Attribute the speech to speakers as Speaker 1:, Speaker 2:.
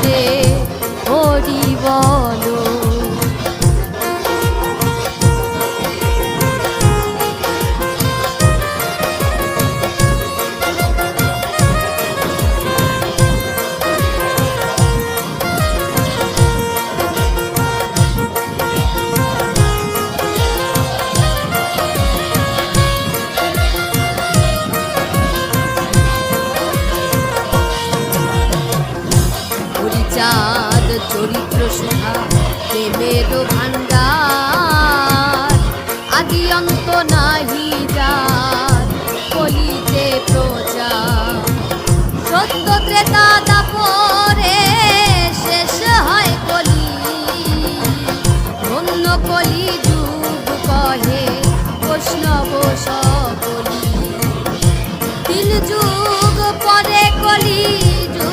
Speaker 1: রে হরি বলো। চাঁদ চরিত্র সুধা প্রেমের ভান্ডার, আদি অন্ত নাহি যার কলিতে প্রচার, সত্য ত্রেতা দাপর